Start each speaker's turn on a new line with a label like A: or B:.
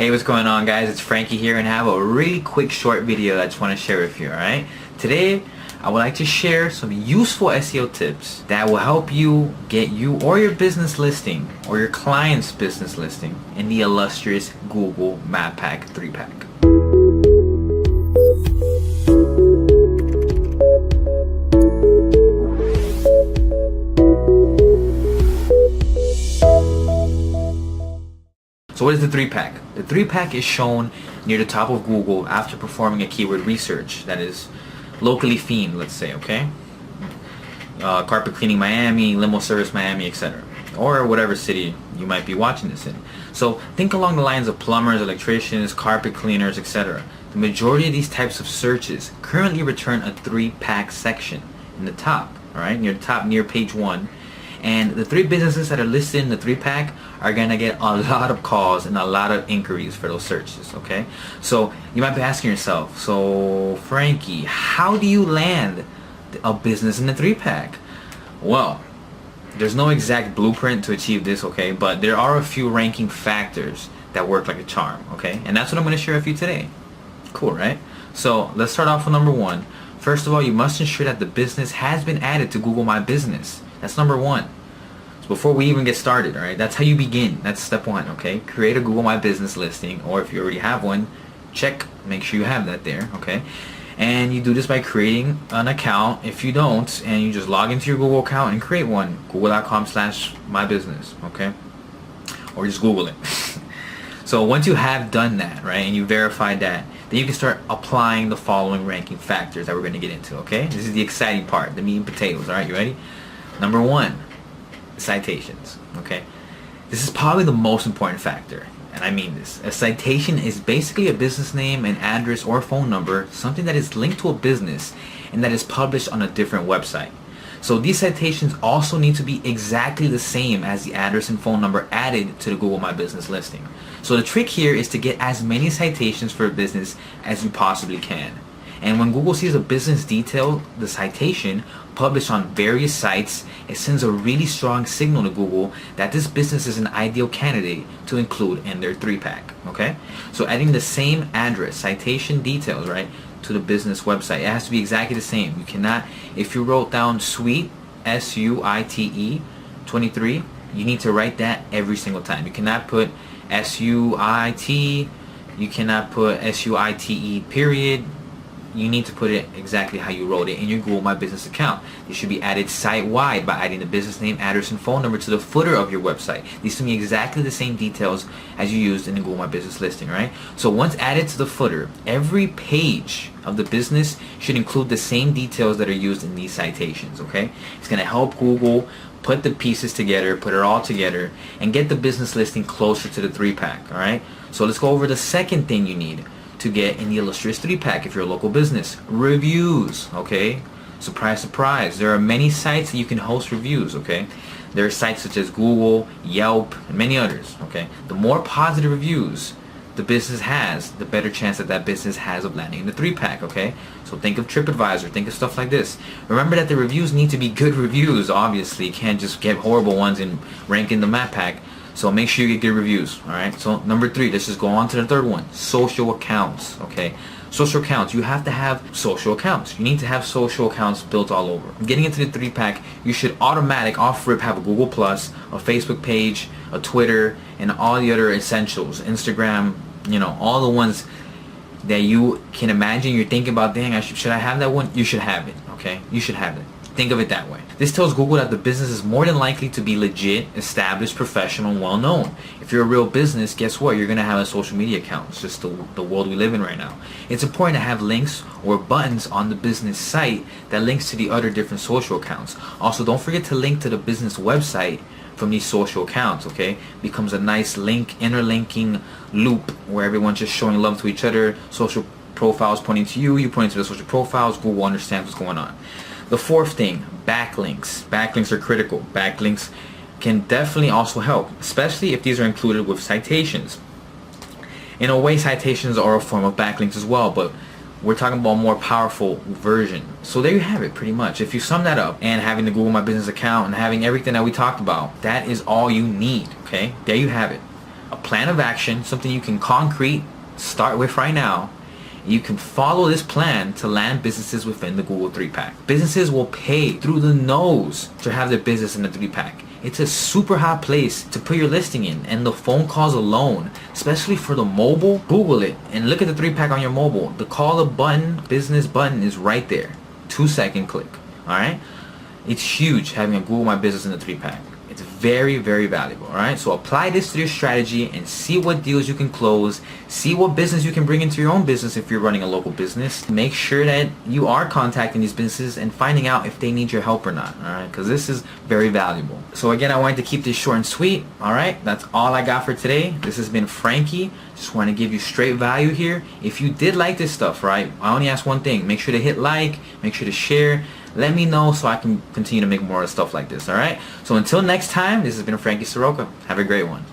A: Hey, what's going on, guys? It's Frankie here, and I have a really quick short video that I just want to share with you, alright? Today, I would like to share some useful SEO tips that will help you get you or your business listing or your client's business listing in the illustrious Google Map Pack 3-pack. So what is the 3-pack? The 3-pack is shown near the top of Google after performing a keyword research that is locally themed, let's say, okay? Carpet cleaning Miami, limo service Miami, etc. Or whatever city you might be watching this in. So think along the lines of plumbers, electricians, carpet cleaners, etc. The majority of these types of searches currently return a 3-pack section in the top, alright? Near the top, near page 1. And the 3 businesses that are listed in the 3-pack are going to get a lot of calls and a lot of inquiries for those searches, okay? So you might be asking yourself, so Frankie, how do you land a business in the 3-pack? Well, there's no exact blueprint to achieve this, okay? But there are a few ranking factors that work like a charm, okay? And that's what I'm going to share with you today. Cool, right? So let's start off with number 1. First of all, you must ensure that the business has been added to Google My Business. That's number 1. So before we even get started, alright, that's how you begin. That's step 1, okay? Create a Google My Business listing, or if you already have one, check, make sure you have that there, okay? And you do this by creating an account. If you don't, and you just log into your Google account and create one, google.com/mybusiness, okay? Or just Google it. So once you have done that, right, and you verified that, then you can start applying the following ranking factors that we're going to get into, okay? This is the exciting part, the meat and potatoes, alright? You ready? Number 1, citations, okay? This is probably the most important factor, and I mean this. A citation is basically a business name, an address, or a phone number, something that is linked to a business and that is published on a different website. So these citations also need to be exactly the same as the address and phone number added to the Google My Business listing. So the trick here is to get as many citations for a business as you possibly can. And when Google sees a business detail, the citation, published on various sites, it sends a really strong signal to Google that this business is an ideal candidate to include in their 3-pack, okay? So adding the same address, citation details, right, to the business website, it has to be exactly the same. You cannot, if you wrote down suite, S-U-I-T-E, 23, you need to write that every single time. You cannot put S-U-I-T, you cannot put S-U-I-T-E period. You need to put it exactly how you wrote it in your Google My Business account. These should be added site-wide by adding the business name, address, and phone number to the footer of your website. These should be exactly the same details as you used in the Google My Business listing, right? So once added to the footer, every page of the business should include the same details that are used in these citations, okay? It's going to help Google put the pieces together, put it all together, and get the business listing closer to the 3-pack, all right? So let's go over the second thing you need to get in the illustrious 3-pack if you're a local business. Reviews, okay? Surprise, surprise. There are many sites that you can host reviews, okay? There are sites such as Google, Yelp, and many others, okay? The more positive reviews the business has, the better chance that that business has of landing in the 3-pack, okay? So think of TripAdvisor, think of stuff like this. Remember that the reviews need to be good reviews, obviously. You can't just get horrible ones and rank in the map pack. So make sure you get good reviews, alright? So number 3, let's just go on to the third one. Social accounts, okay? Social accounts, you have to have social accounts. You need to have social accounts built all over. Getting into the 3-pack, you should off rip have a Google+, a Facebook page, a Twitter, and all the other essentials. Instagram, you know, all the ones that you can imagine. You're thinking about, dang, should I have that one? You should have it, okay? You should have it. Think of it that way. This tells Google that the business is more than likely to be legit, established, professional, and well-known. If you're a real business, guess what? You're going to have a social media account. It's just the world we live in right now. It's important to have links or buttons on the business site that links to the other different social accounts. Also, don't forget to link to the business website from these social accounts, okay? Becomes a nice link, interlinking loop where everyone's just showing love to each other. Social profiles pointing to you, you pointing to the social profiles. Google understands what's going on. The fourth thing, backlinks. Backlinks are critical. Backlinks can definitely also help, especially if these are included with citations. In a way, citations are a form of backlinks as well, but we're talking about a more powerful version. So there you have it, pretty much. If you sum that up, and having the Google My Business account and having everything that we talked about, that is all you need, okay? There you have it. a plan of action, something you can concrete start with right now. You can follow this plan to land businesses within the Google 3-pack. Businesses will pay through the nose to have their business in the 3-pack. It's a super hot place to put your listing in, and the phone calls alone, especially for the mobile, Google it and look at the 3-pack on your mobile. The call a button, business button is right there. 2-second click. Alright? It's huge having a Google My Business in the 3-pack. It's very, very valuable. Alright? So apply this to your strategy and see what deals you can close. See what business you can bring into your own business if you're running a local business. Make sure that you are contacting these businesses and finding out if they need your help or not. Alright? Because this is very valuable. So again, I wanted to keep this short and sweet. Alright? That's all I got for today. This has been Franky. Just want to give you straight value here. If you did like this stuff, right? I only ask one thing. Make sure to hit like. Make sure to share. Let me know so I can continue to make more stuff like this, alright? So until next time, this has been Franky Surroca. Have a great one.